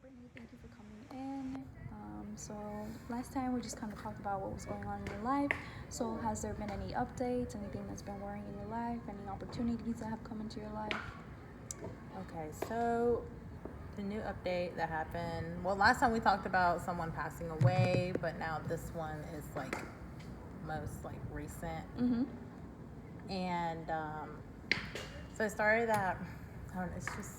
Brittany, thank you for coming in. So last time we just kind of talked about what was going on in your life. So has there been any updates, anything that's been worrying in your life, any opportunities that have come into your life? Okay, so the new update that happened. Well, last time we talked about someone passing away, but now this one is most recent. Mm-hmm. And so it started that I don't know. It's just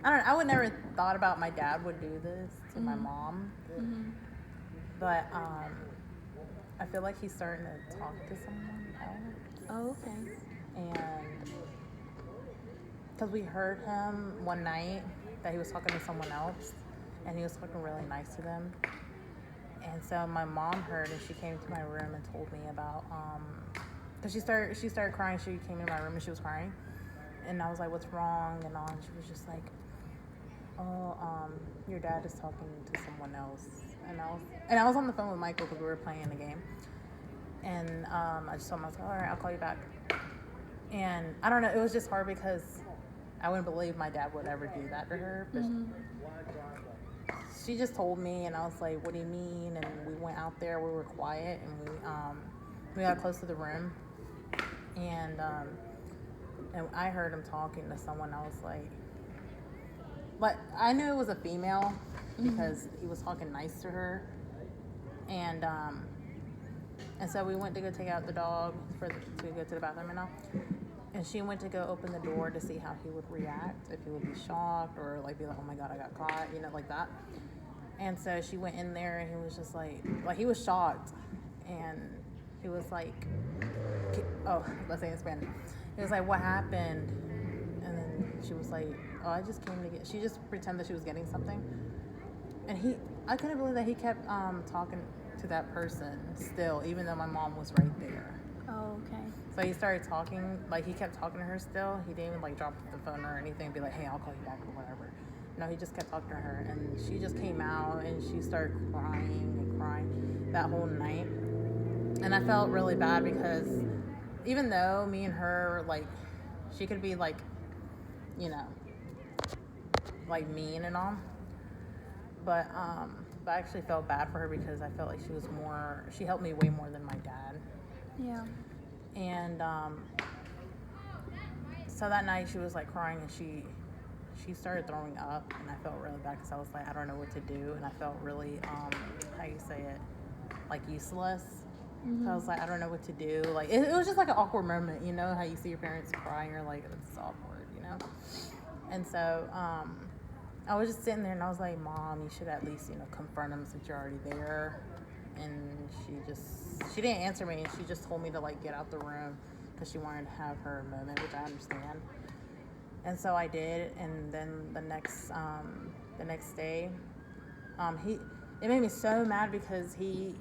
I don't know. I would never thought about my dad would do this to my mom, but I feel like he's starting to talk to someone else. Oh, okay. And because we heard him one night that he was talking to someone else, and he was talking really nice to them. And so my mom heard, and she came to my room and told me about because she started crying. She came into my room and she was crying, and I was like, "What's wrong?" And all, and she was just like, "Oh, your dad is talking to someone else." And I was on the phone with Michael because we were playing the game, and I just told him, I was like, "All right, I'll call you back." And I don't know, it was just hard because I wouldn't believe my dad would ever do that to her, but she just told me, and I was like, "What do you mean?" And we went out there. We were quiet, and we got close to the room, and I heard him talking to someone. I was like, but I knew it was a female because he was talking nice to her, and so we went to go take out the dog to go to the bathroom and all. And she went to go open the door to see how he would react, if he would be shocked or be like, "Oh my God, I got caught," like that. And so she went in there, and he was just like he was shocked, and he was like, "Oh, let's say in Spanish." He was like, "What happened?" And then she was like, "Oh, I just came to get." She just pretended that she was getting something, and I couldn't believe that he kept talking to that person still, even though my mom was right there. Oh, okay. So he started talking, he kept talking to her still. He didn't even drop the phone or anything and be like, "Hey, I'll call you back," or whatever. No, he just kept talking to her, and she just came out and she started crying and crying that whole night. And I felt really bad because even though me and her, she could be mean and all, but I actually felt bad for her because I felt like she helped me way more than my dad. Yeah. And so that night she was crying, and she started throwing up, and I felt really bad because I was like, I don't know what to do, and I felt really how you say it, useless. So I was like, I don't know what to do. It was just an awkward moment, how you see your parents cry and you're like, it's awkward, And so I was just sitting there, and I was like, "Mom, you should at least confront him since you're already there." And she didn't answer me, and she just told me to get out the room because she wanted to have her moment, which I understand. And so I did, and then the next day, it made me so mad because he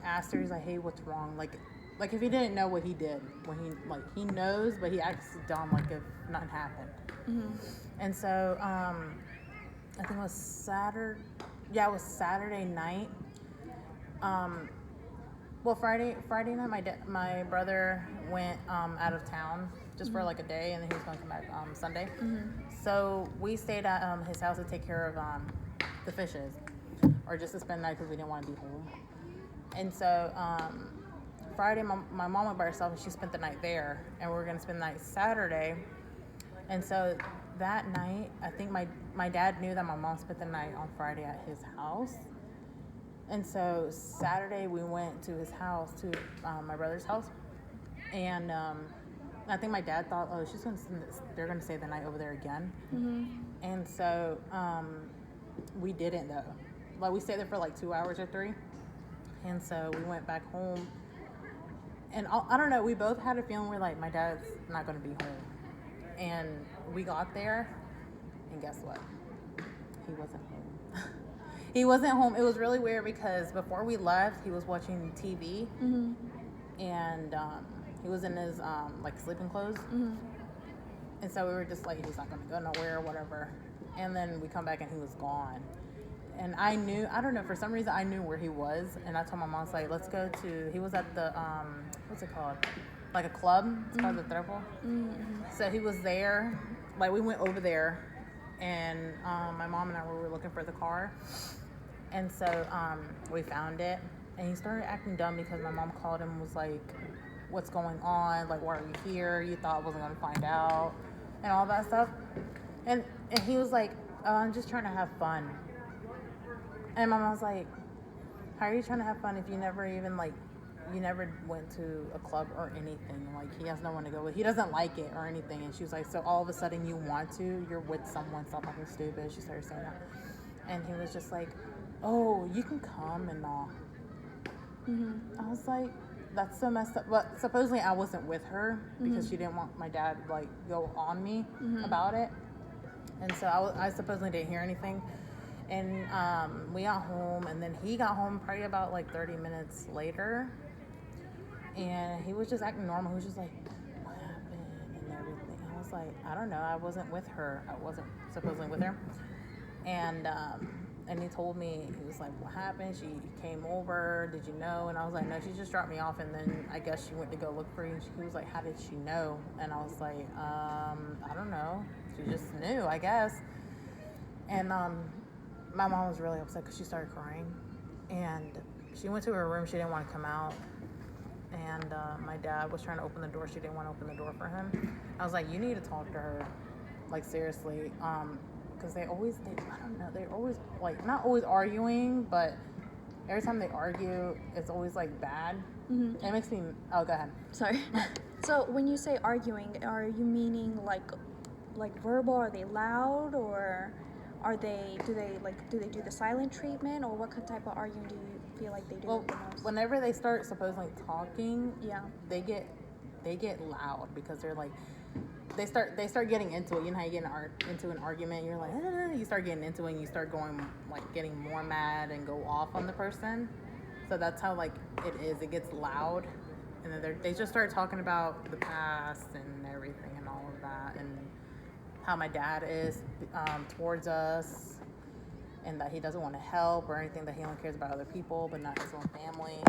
asked her, he's like, "Hey, what's wrong?" Like if he didn't know what he did, when he knows, but he acts dumb, if nothing happened. And so I think it was Saturday. Yeah, it was Saturday night. Well, Friday night, my brother went out of town just for a day, and then he was going to come back Sunday. So we stayed at his house to take care of the fishes, or just to spend the night because we didn't want to be home. And so Friday, my mom went by herself, and she spent the night there, and we were going to spend the night Saturday. And so that night, I think my dad knew that my mom spent the night on Friday at his house. And so Saturday we went to his house, to my brother's house, and I think my dad thought, "Oh, they're going to stay the night over there again." And so we didn't, though. We stayed there for 2 hours or 3, and so we went back home. And I don't know, we both had a feeling we're like, my dad's not going to be home. And we got there, and guess what? He wasn't home. He wasn't home. It was really weird because before we left, he was watching TV, and he was in his sleeping clothes. And so we were just like, he's not going to go nowhere or whatever. And then we come back, and he was gone. And I don't know, for some reason I knew where he was, and I told my mom, I was like, let's go to, he was at the, what's it called? A club. It's called the Trepo. So he was there. We went over there, and my mom and I were looking for the car, and so we found it, and he started acting dumb because my mom called him and was like, what's going on, like, why are you here, you thought I wasn't going to find out, and all that stuff. And he was like, oh, I'm just trying to have fun. And my mom was like, how are you trying to have fun if you never even, like, you never went to a club or anything? Like, he has no one to go with. He doesn't like it or anything. And she was like, so all of a sudden you want to? You're with someone. Stop acting stupid. She started saying that. And he was just like, oh, you can come and all. I was like, that's so messed up. But supposedly I wasn't with her because she didn't want my dad, like, go on me about it. And so I supposedly didn't hear anything. And we got home, and then he got home probably about like 30 minutes later, and he was just acting normal. He was just like, what happened and everything. I was like, I don't know, I wasn't with her. I wasn't supposedly with her. And he told me, he was like, what happened? She came over, did you know? And I was like, no, she just dropped me off, and then I guess she went to go look for you. He was like, how did she know? And I was like, I don't know, she just knew, I guess. And my mom was really upset because she started crying, and she went to her room. She didn't want to come out, and my dad was trying to open the door. She didn't want to open the door for him. I was like, you need to talk to her, like, seriously, because they're always like, not always arguing, but every time they argue, it's always like bad. It makes me, oh, go ahead. Sorry. So when you say arguing, are you meaning like verbal? Are they loud, or do they do the silent treatment, or what type of arguing do you feel like they do the most? Whenever they start supposedly talking, Yeah, they get loud because they're like, they start getting into it. You know how you get into an argument, you're like, you start getting into it, and you start going, like, getting more mad and go off on the person. So that's how, like, it is. It gets loud, and then they just start talking about the past and everything and all of that, and how my dad is towards us, and that he doesn't want to help or anything, that he only cares about other people but not his own family,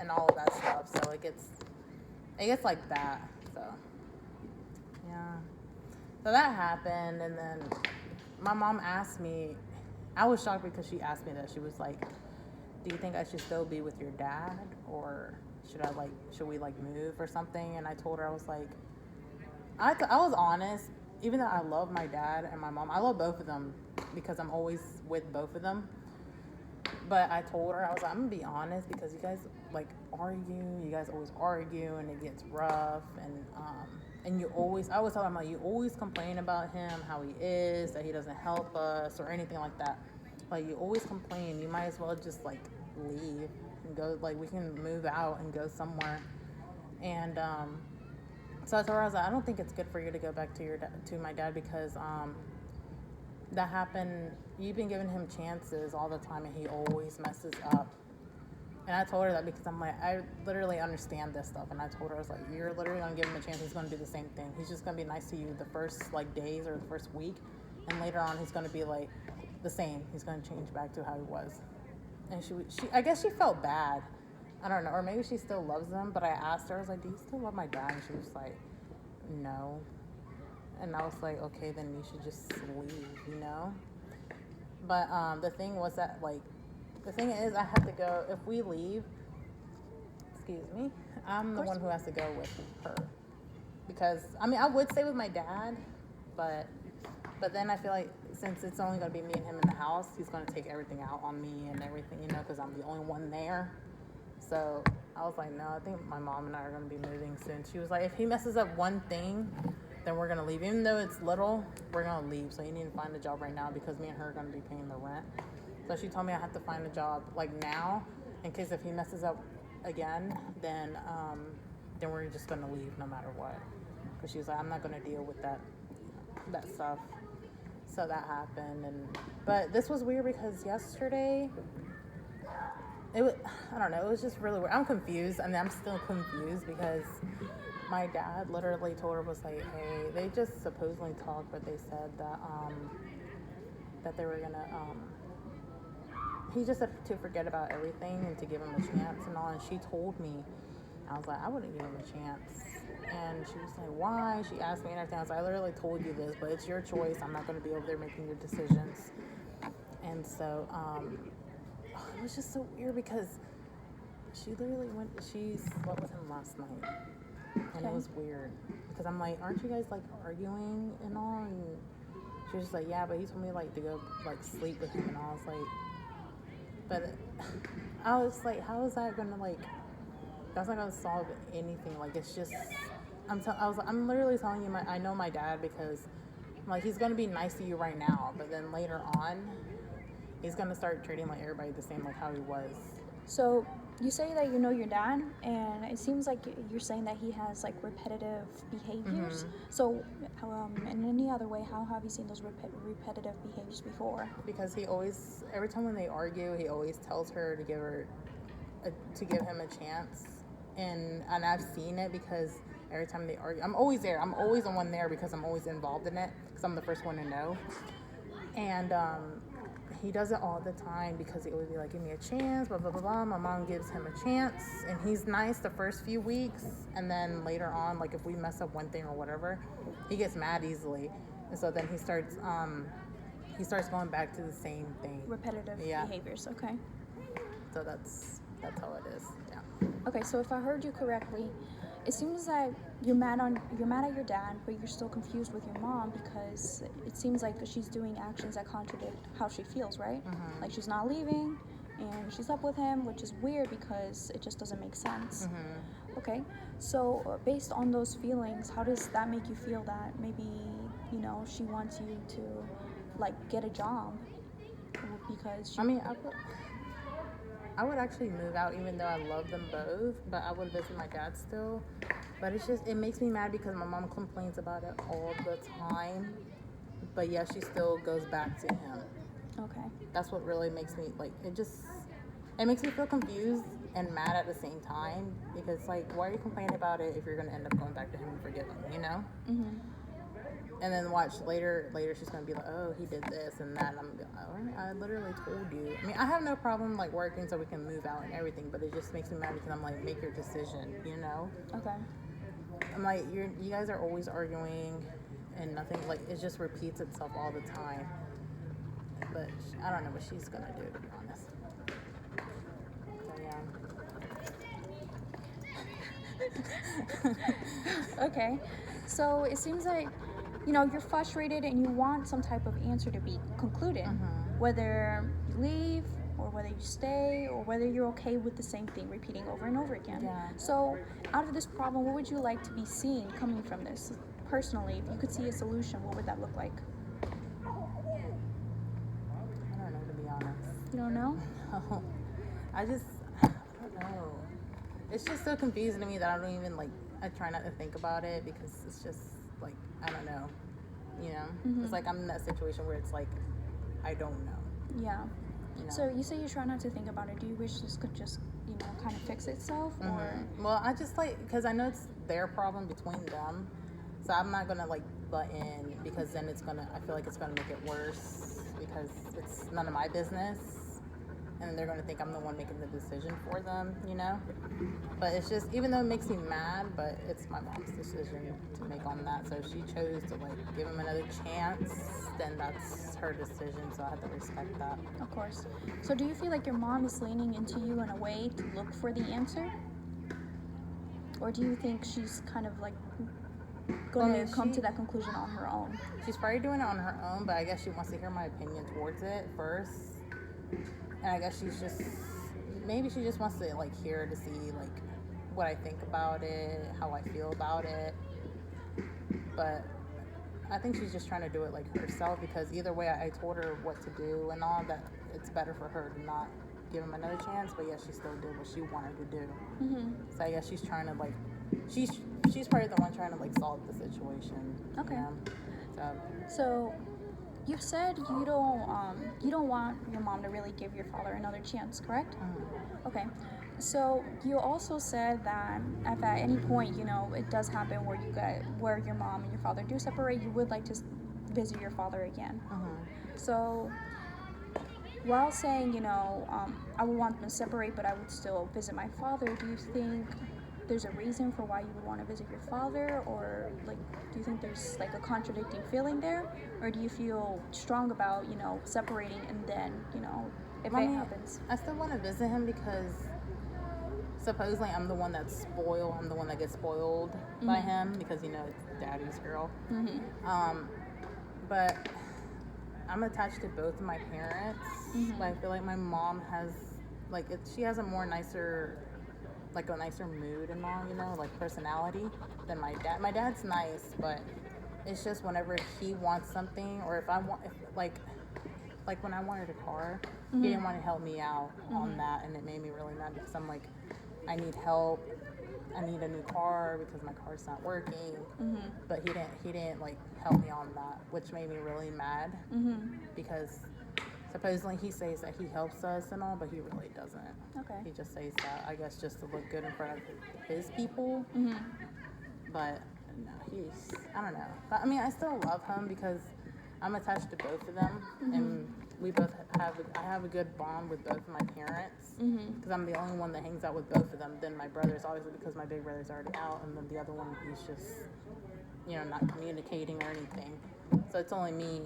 and all of that stuff. So it gets like that. So yeah, so that happened. And then my mom asked me, I was shocked because she asked me that. She was like, do you think I should still be with your dad, or should we like move or something? And I told her, I was like, I was honest. Even though I love my dad and my mom, I love both of them because I'm always with both of them. But I told her, I was like, I'm gonna be honest, because you guys like argue. You guys always argue, and it gets rough. And I always tell her, I'm like, you always complain about him, how he is, that he doesn't help us or anything like that. Like, you always complain. You might as well just like leave and go. Like, we can move out and go somewhere. And so I told her, I was like, I don't think it's good for you to go back to my dad, because that happened. You've been giving him chances all the time, and he always messes up. And I told her that because I'm like, I literally understand this stuff. And I told her, I was like, you're literally gonna give him a chance. He's gonna do the same thing. He's just gonna be nice to you the first like days or the first week, and later on he's gonna be like the same. He's gonna change back to how he was. And she I guess she felt bad. I don't know, or maybe she still loves them, but I asked her, I was like, do you still love my dad? And she was like, no. And I was like, okay, then you should just leave, you know? But the thing was that, like, the thing is, I have to go, if we leave, excuse me, I'm the one who has to go with her. Because, I mean, I would stay with my dad, but then I feel like since it's only going to be me and him in the house, he's going to take everything out on me and everything, you know, because I'm the only one there. So I was like, no, I think my mom and I are going to be moving soon. She was like, if he messes up one thing, then we're going to leave. Even though it's little, we're going to leave. So you need to find a job right now, because me and her are going to be paying the rent. So she told me I have to find a job like now, in case if he messes up again, then we're just going to leave no matter what. Because she was like, I'm not going to deal with that stuff. So that happened. But this was weird because yesterday, I don't know, it was just really weird. I'm confused. I mean, I'm still confused because my dad literally told her, was like, hey, they just supposedly talked, but they said that they were gonna, he just said to forget about everything and to give him a chance and all. And she told me, I was like, I wouldn't give him a chance. And she was like, why? She asked me and everything. I was like, I literally told you this, but it's your choice. I'm not going to be over there making your decisions. And so it was just so weird because she literally she slept with him last night. And Okay. it was weird because I'm like, aren't you guys like arguing and all? And she was just like, yeah, but he told me like to go like sleep with him, and I was like, but I was like, how is that gonna like? That's not gonna solve anything. Like it's just, I'm literally telling you, I know my dad because like he's gonna be nice to you right now, but then later on, he's gonna start treating like everybody the same, like how he was. So you say that you know your dad, and it seems like you're saying that he has like repetitive behaviors. So, in any other way, how have you seen those repetitive behaviors before? Because he always, every time when they argue, he always tells her to to give him a chance, and I've seen it because every time they argue, I'm always there. I'm always the one there because I'm always involved in it because I'm the first one to know. And he does it all the time because he always be like, give me a chance, blah, blah, blah, blah. My mom gives him a chance, and he's nice the first few weeks. And then later on, like if we mess up one thing or whatever, he gets mad easily. And so then he starts going back to the same thing. Repetitive behaviors, okay. So that's how it is, yeah. Okay, so if I heard you correctly, it seems that you're mad at your dad, but you're still confused with your mom because it seems like she's doing actions that contradict how she feels, right? Mm-hmm. Like she's not leaving, and she's up with him, which is weird because it just doesn't make sense. Mm-hmm. Okay, so based on those feelings, how does that make you feel that maybe, she wants you to, like, get a job because she... I would actually move out even though I love them both, but I would visit my dad still. But it makes me mad because my mom complains about it all the time. But yeah, she still goes back to him. Okay. That's what really makes me, like, it makes me feel confused and mad at the same time because, like, why are you complaining about it if you're going to end up going back to him and forgive him, you know? Mm-hmm. And then watch later she's gonna be like, oh, he did this and that, and I'm gonna be like, all right, I literally told you. I mean, I have no problem like working so we can move out and everything, but it just makes me mad because I'm like, make your decision, you know? Okay. I'm like, you guys are always arguing and nothing, like, it just repeats itself all the time. But I don't know what she's gonna do, to be honest. So yeah. Okay. So it seems like, you're frustrated and you want some type of answer to be concluded, whether you leave or whether you stay or whether you're okay with the same thing repeating over and over again. Yeah. So out of this problem, what would you like to be seen coming from this? Personally, if you could see a solution, what would that look like? I don't know, to be honest. You don't know? No. I don't know. It's just so confusing to me that I don't even I try not to think about it because it's just like, I don't know, Mm-hmm. It's like I'm in that situation where it's like, I don't know. Yeah. So you say you try not to think about it. Do you wish this could just, kind of fix itself? Or? Well, I just because I know it's their problem between them. So I'm not going to butt in because then I feel like it's going to make it worse because it's none of my business. And they're going to think I'm the one making the decision for them, But it's just, even though it makes me mad, but it's my mom's decision to make on that. So if she chose to, give him another chance, then that's her decision. So I have to respect that. Of course. So do you feel like your mom is leaning into you in a way to look for the answer? Or do you think she's kind of, going to come to that conclusion on her own? She's probably doing it on her own, but I guess she wants to hear my opinion towards it first. And I guess maybe she just wants to hear to see what I think about it, how I feel about it. But I think she's just trying to do it herself because either way I told her what to do and all that. It's better for her to not give him another chance, but yeah, she still did what she wanted to do. Mm-hmm. So I guess she's trying to she's probably the one trying to solve the situation. Okay. So you've said you don't want your mom to really give your father another chance, correct? Mm-hmm. Okay. So you also said that if at any point, it does happen where your mom and your father do separate, you would like to visit your father again. Mm-hmm. So while saying, I would want them to separate, but I would still visit my father, do you think there's a reason for why you would want to visit your father, or like, do you think there's like a contradicting feeling there, or do you feel strong about, you know, separating and then, you know, if I it mean, happens? I still want to visit him because supposedly I'm the one that's spoiled. I'm the one that gets spoiled by him because, you know, it's daddy's girl. But I'm attached to both of my parents. But I feel like my mom has, like, she has a more nicer, like a nicer mood and all, you know, like personality than my dad. My dad's nice, but it's just whenever he wants something, or if I want, if, like when I wanted a car, he didn't want to help me out on that, and it made me really mad because I'm like, I need help. I need a new car because my car's not working. But he didn't like help me on that, which made me really mad because supposedly he says that he helps us and all, but he really doesn't. Okay. He just says that, I guess, just to look good in front of his people. But no, I don't know. But I mean, I still love him because I'm attached to both of them, and I have a good bond with both of my parents because I'm the only one that hangs out with both of them. Then my brother's obviously, because my big brother's already out, and then the other one, he's just, you know, not communicating or anything. So it's only me.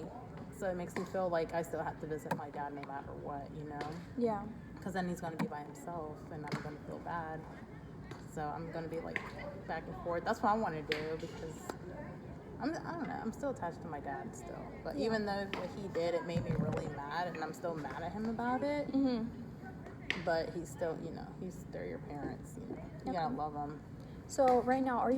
So it makes me feel like I still have to visit my dad no matter what, you know? Yeah. Because then he's going to be by himself, and I'm going to feel bad. So I'm going to be like back and forth. That's what I want to do because I don't know. I'm still attached to my dad still. But even though what he did, it made me really mad, and I'm still mad at him about it. But he's still, you know, they're your parents, you know. You gotta love them. So right now,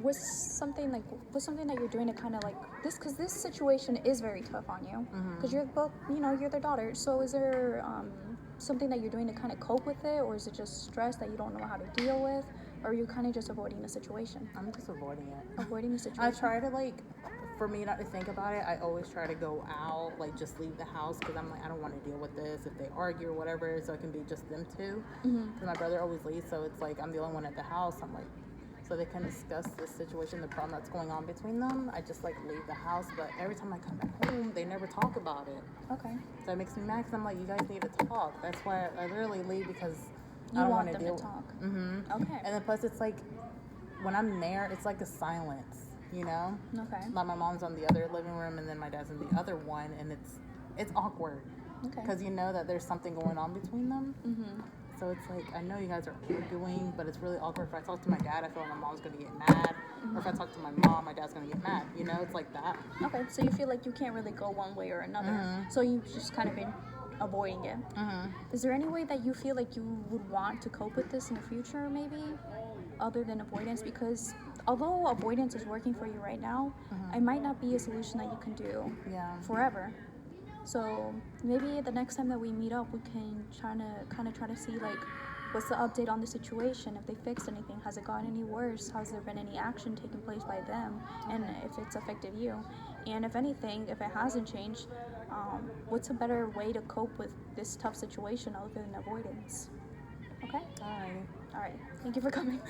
what's something that you're doing to kind of like this, because this situation is very tough on you, because you're both, you know, you're their daughter. So is there something that you're doing to kind of cope with it, or is it just stress that you don't know how to deal with, or are you kind of just avoiding the situation? I'm just avoiding it. Avoiding the situation. I try to, like, for me not to think about it, I always try to go out, like, just leave the house, because I'm like, I don't want to deal with this if they argue or whatever, so it can be just them two. Because my brother always leaves, so it's like I'm the only one at the house. I'm like, so they can discuss the situation, the problem that's going on between them. I just, like, leave the house, but every time I come back home, they never talk about it. Okay. So it makes me mad, because I'm like, you guys need to talk. That's why I literally leave, because You I don't want want to them deal. to talk. Okay. And then plus, it's like when I'm there, it's like a silence, you know. Okay. Like my mom's on the other living room, and then my dad's in the other one, and it's awkward. Okay. Because you know that there's something going on between them. So it's like, I know you guys are arguing, but it's really awkward. If I talk to my dad, I feel like my mom's gonna get mad. Or if I talk to my mom, my dad's gonna get mad. You know, it's like that. Okay. So you feel like you can't really go one way or another. So you've just kind of been avoiding it. Is there any way that you feel like you would want to cope with this in the future, maybe, other than avoidance? Because although avoidance is working for you right now, it might not be a solution that you can do forever. So maybe the next time that we meet up, we can try to see, like, what's the update on the situation, if they fixed anything, has it gotten any worse, has there been any action taken place by them, and if it's affected you. And if anything, if it hasn't changed, what's a better way to cope with this tough situation other than avoidance? Okay? Alrighty. All right. Thank you for coming.